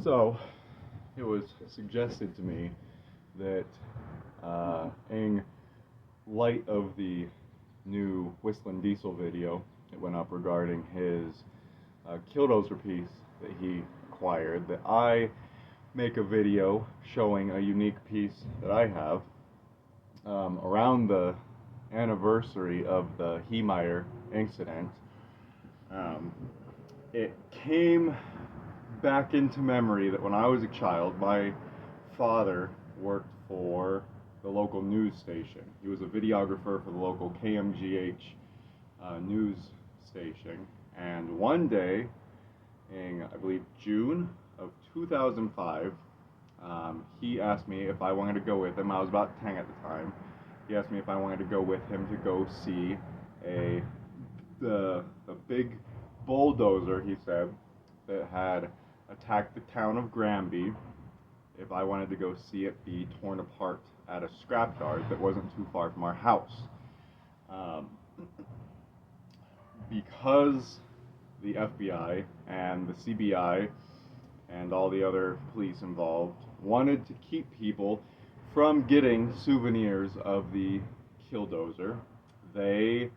So, it was suggested to me that in light of the new Whistling Diesel video that went up regarding his Killdozer piece that he acquired, that I make a video showing a unique piece that I have around the anniversary of the Heemeyer incident. It came back into memory that when I was a child, my father worked for the local news station. He was a videographer for the local KMGH news station. And one day, in I believe June of 2005, he asked me if I wanted to go with him. I was about 10 at the time. He asked me if I wanted to go with him to go see the big bulldozer, he said, that had attacked the town of Granby, if I wanted to go see it be torn apart at a scrapyard that wasn't too far from our house. Because the FBI and the CBI and all the other police involved wanted to keep people from getting souvenirs of the Killdozer, they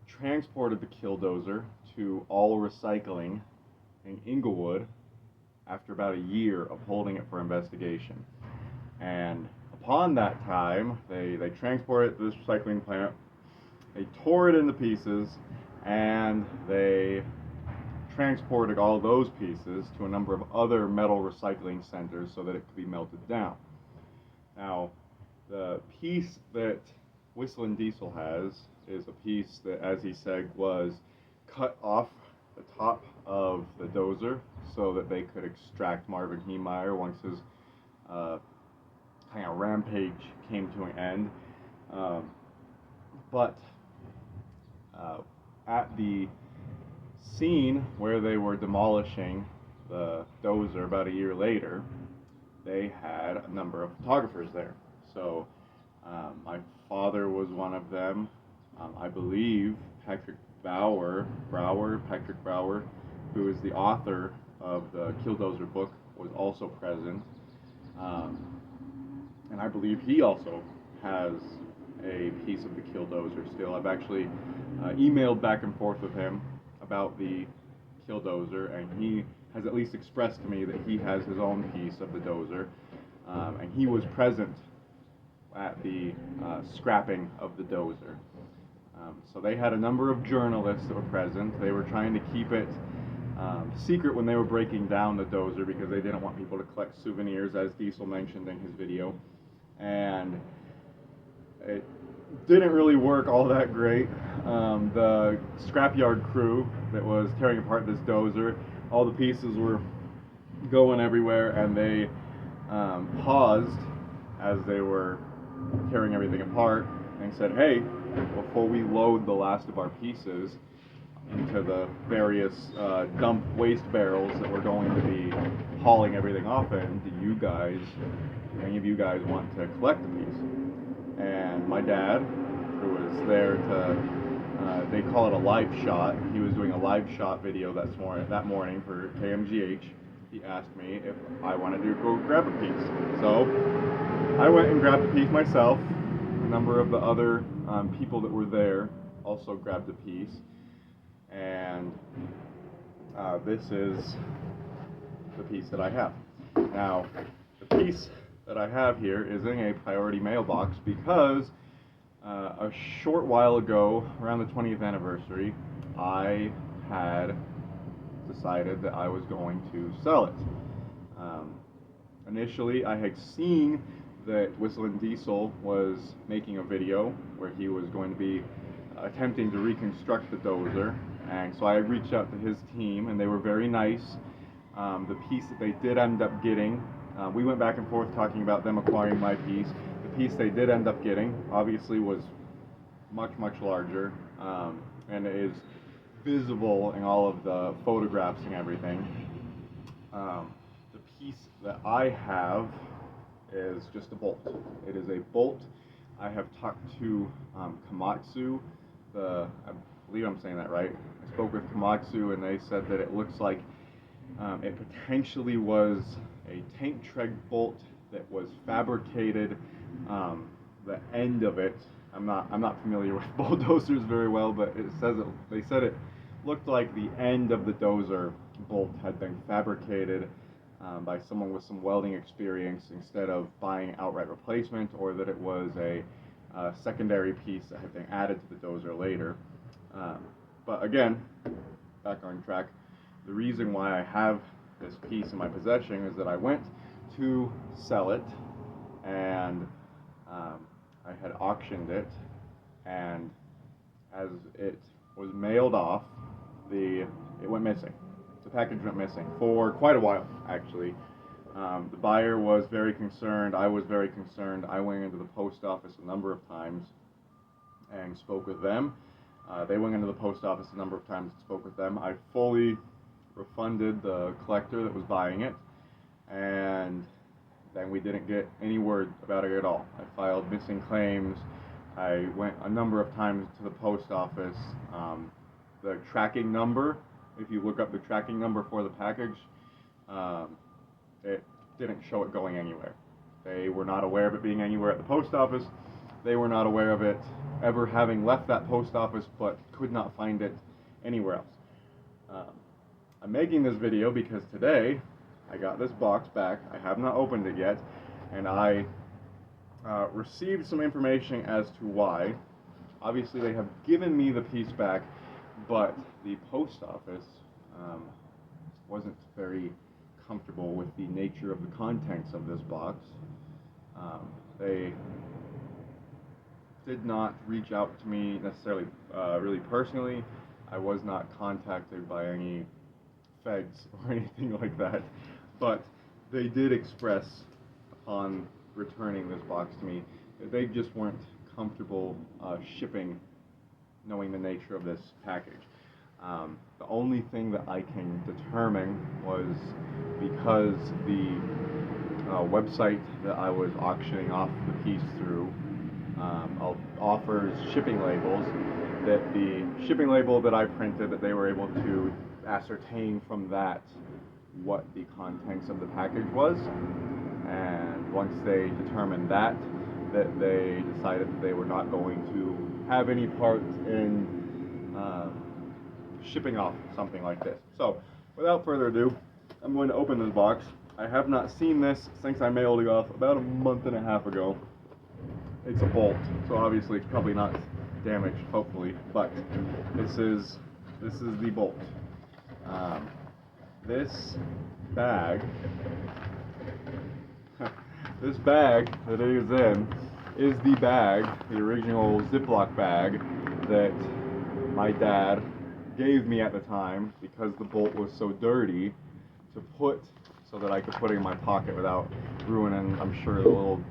transported the Killdozer to All Recycling in Inglewood after about a year of holding it for investigation. And upon that time, they transported it to this recycling plant, they tore it into pieces, and they transported all those pieces to a number of other metal recycling centers so that it could be melted down. Now, the piece that Whistling Diesel has is a piece that, as he said, was cut off the top of the dozer so that they could extract Marvin Heemeyer once his kind of rampage came to an end. But at the scene where they were demolishing the dozer about a year later, they had a number of photographers there. So my father was one of them. I believe Patrick Brower, who is the author of the Killdozer book, was also present. And I believe he also has a piece of the Killdozer still. I've actually emailed back and forth with him about the Killdozer, and he has at least expressed to me that he has his own piece of the dozer, and he was present at the scrapping of the dozer. So they had a number of journalists that were present. They were trying to keep it secret when they were breaking down the dozer because they didn't want people to collect souvenirs, as Diesel mentioned in his video. And it didn't really work all that great. The scrapyard crew that was tearing apart this dozer, all the pieces were going everywhere, and they paused as they were tearing everything apart and said, "Hey, before we load the last of our pieces into the various dump waste barrels that we're going to be hauling everything off in, do any of you guys want to collect a piece?" And my dad, who was there to, they call it a live shot, he was doing a live shot video that morning for KMGH. He asked me if I wanted to go grab a piece. So I went and grabbed a piece myself. A number of the other people that were there also grabbed a piece. And this is the piece that I have. Now, the piece that I have here is in a priority mailbox because a short while ago, around the 20th anniversary, I had decided that I was going to sell it. Initially, I had seen that Whistling Diesel was making a video where he was going to be attempting to reconstruct the dozer, and so I reached out to his team, and they were very nice. The piece that they did end up getting, we went back and forth talking about them acquiring my piece. The piece they did end up getting, obviously, was much, much larger, and it is visible in all of the photographs and everything. The piece that I have is just a bolt. It is a bolt. I have talked to Komatsu, I believe I'm saying that right. I spoke with Komatsu, and they said that it looks like It potentially was a tank tread bolt that was fabricated. The end of it, I'm not familiar with bulldozers very well, but they said it looked like the end of the dozer bolt had been fabricated by someone with some welding experience instead of buying outright replacement, or that it was a secondary piece that had been added to the dozer later. But again, back on track, the reason why I have this piece in my possession is that I went to sell it, and I had auctioned it, and as it was mailed off, it went missing. The package went missing for quite a while, actually. The buyer was very concerned. I was very concerned. I went into the post office a number of times and spoke with them. They went into the post office a number of times and spoke with them. I fully refunded the collector that was buying it, and then we didn't get any word about it at all. I filed missing claims. I went a number of times to the post office. The tracking number, if you look up the tracking number for the package, it didn't show it going anywhere. They were not aware of it being anywhere at the post office. They were not aware of it ever having left that post office, but could not find it anywhere else. I'm making this video because today I got this box back. I have not opened it yet, and I received some information as to why. Obviously, they have given me the piece back, but the post office wasn't very comfortable with the nature of the contents of this box. They did not reach out to me necessarily really personally. I was not contacted by any feds or anything like that, but they did express upon returning this box to me that they just weren't comfortable shipping, knowing the nature of this package. The only thing that I can determine was because the website that I was auctioning off the piece through offers shipping labels, that the shipping label that I printed, that they were able to ascertain from that what the contents of the package was, and once they determined that they decided that they were not going to have any part in shipping off something like this. So, without further ado, I'm going to open this box. I have not seen this since I mailed it off about a month and a half ago. It's a bolt, so obviously it's probably not damaged, hopefully, but this is the bolt. This bag this bag that it is in is the bag, the original Ziploc bag that my dad gave me at the time because the bolt was so dirty to put, so that I could put it in my pocket without ruining, I'm sure, the little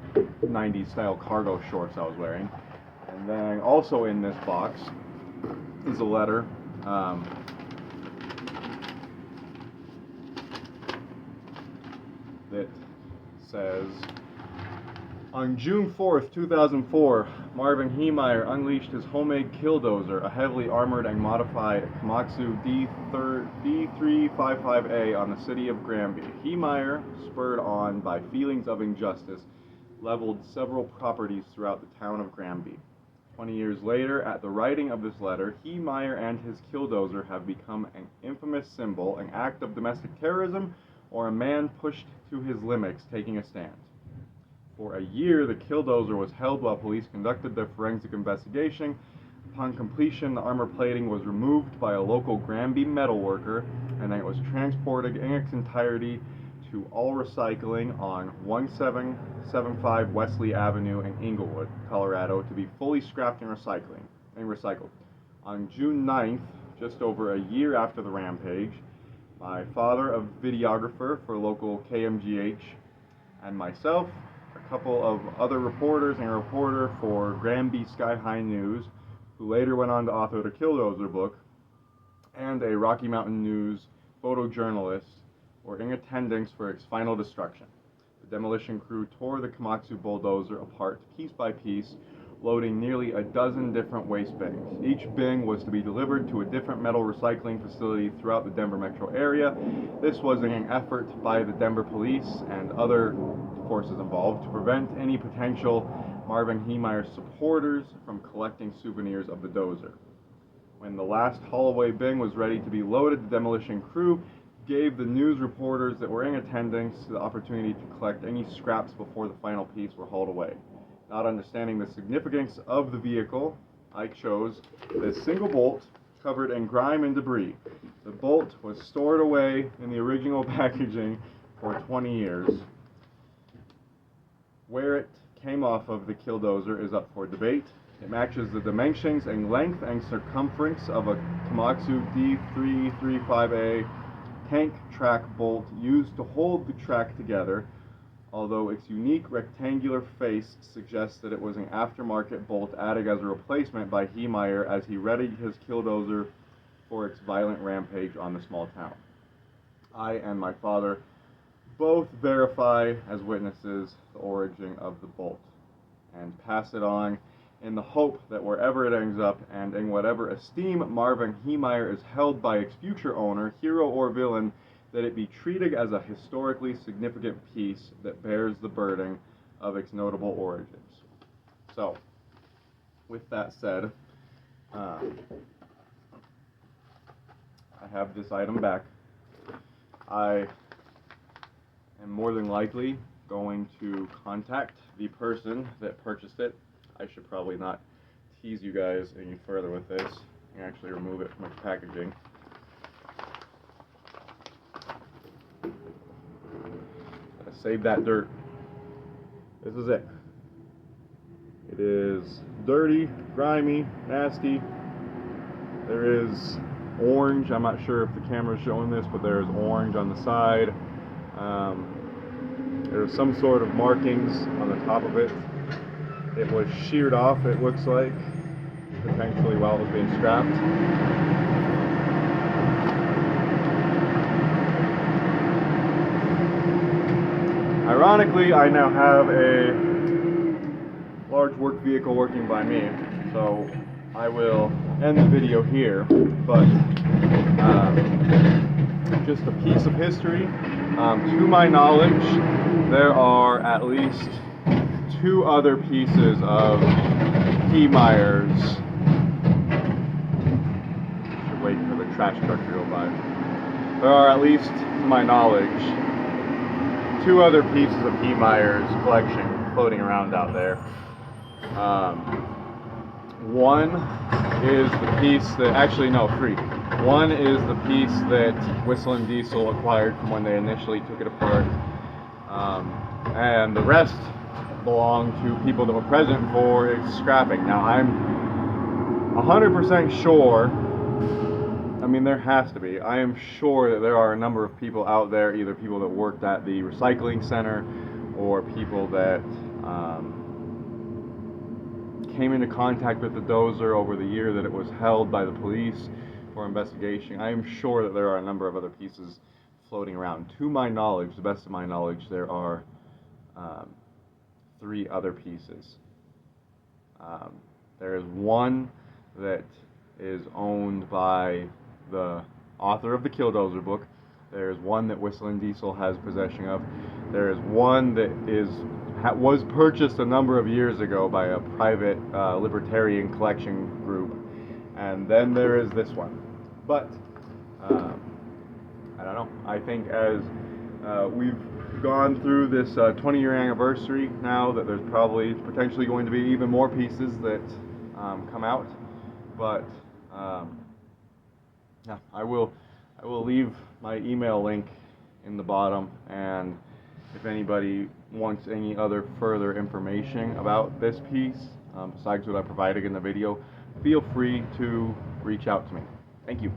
90s style cargo shorts I was wearing. And then also in this box is a letter that says, on June 4th, 2004, Marvin Heemeyer unleashed his homemade Killdozer, a heavily armored and modified Komatsu D355A on the city of Granby. Heemeyer, spurred on by feelings of injustice, leveled several properties throughout the town of Granby. 20 years later, at the writing of this letter, Heemeyer and his Killdozer have become an infamous symbol, an act of domestic terrorism, or a man pushed to his limits taking a stand. For a year, the Killdozer was held while police conducted their forensic investigation. Upon completion, the armor plating was removed by a local Granby metal worker, and then it was transported in its entirety to All Recycling on 1775 Wesley Avenue in Inglewood, Colorado, to be fully scrapped and recycled. On June 9th, just over a year after the rampage, my father, a videographer for local KMGH, and myself, a couple of other reporters, and a reporter for Granby Sky High News, who later went on to author the Killdozer book, and a Rocky Mountain News photojournalist were in attendance for its final destruction. The demolition crew tore the Komatsu bulldozer apart piece by piece, loading nearly a dozen different waste bins. Each bin was to be delivered to a different metal recycling facility throughout the Denver metro area. This was an effort by the Denver police and other forces involved to prevent any potential Marvin Heemeyer supporters from collecting souvenirs of the dozer. When the last haul-away bin was ready to be loaded, the demolition crew gave the news reporters that were in attendance the opportunity to collect any scraps before the final piece were hauled away. Not understanding the significance of the vehicle, I chose this single bolt covered in grime and debris. The bolt was stored away in the original packaging for 20 years. Where it came off of the Killdozer is up for debate. It matches the dimensions and length and circumference of a Komatsu D335A tank track bolt used to hold the track together, although its unique rectangular face suggests that it was an aftermarket bolt added as a replacement by Heemeyer as he readied his Killdozer for its violent rampage on the small town. I and my father both verify as witnesses the origin of the bolt and pass it on in the hope that wherever it ends up and in whatever esteem Marvin Heemeyer is held by its future owner, hero or villain, that it be treated as a historically significant piece that bears the burden of its notable origins. So, with that said, I have this item back. I am more than likely going to contact the person that purchased it. I should probably not tease you guys any further with this and actually remove it from its packaging. Gotta save that dirt. This is it. It is dirty, grimy, nasty. There is orange. I'm not sure if the camera's showing this, but there's orange on the side. There's some sort of markings on the top of it. It was sheared off, it looks like, potentially while it was being scrapped. Ironically, I now have a large work vehicle working by me, so I will end the video here, but just a piece of history. To my knowledge, there are at least 2 other pieces of Heemeyer's. Should wait for the trash truck to go by. There are at least, to my knowledge, 2 other pieces of Heemeyer's collection floating around out there. One is the piece that, actually no, 3. One is the piece that Whistle and Diesel acquired from when they initially took it apart, and the rest belong to people that were present for its scrapping. Now I'm 100% sure, I mean there has to be, I am sure that there are a number of people out there, either people that worked at the recycling center or people that came into contact with the dozer over the year that it was held by the police for investigation. I am sure that there are a number of other pieces floating around. To my knowledge, the best of my knowledge, there are 3 other pieces. There is one that is owned by the author of the Killdozer book. There is one that Whistle and Diesel has possession of. There is one that was purchased a number of years ago by a private libertarian collection group, and then there is this one. But I don't know. I think as we've gone through this 20-year anniversary now, that there's probably potentially going to be even more pieces that come out. But yeah, I will leave my email link in the bottom, and if anybody wants any other further information about this piece, besides what I provided in the video, feel free to reach out to me. Thank you.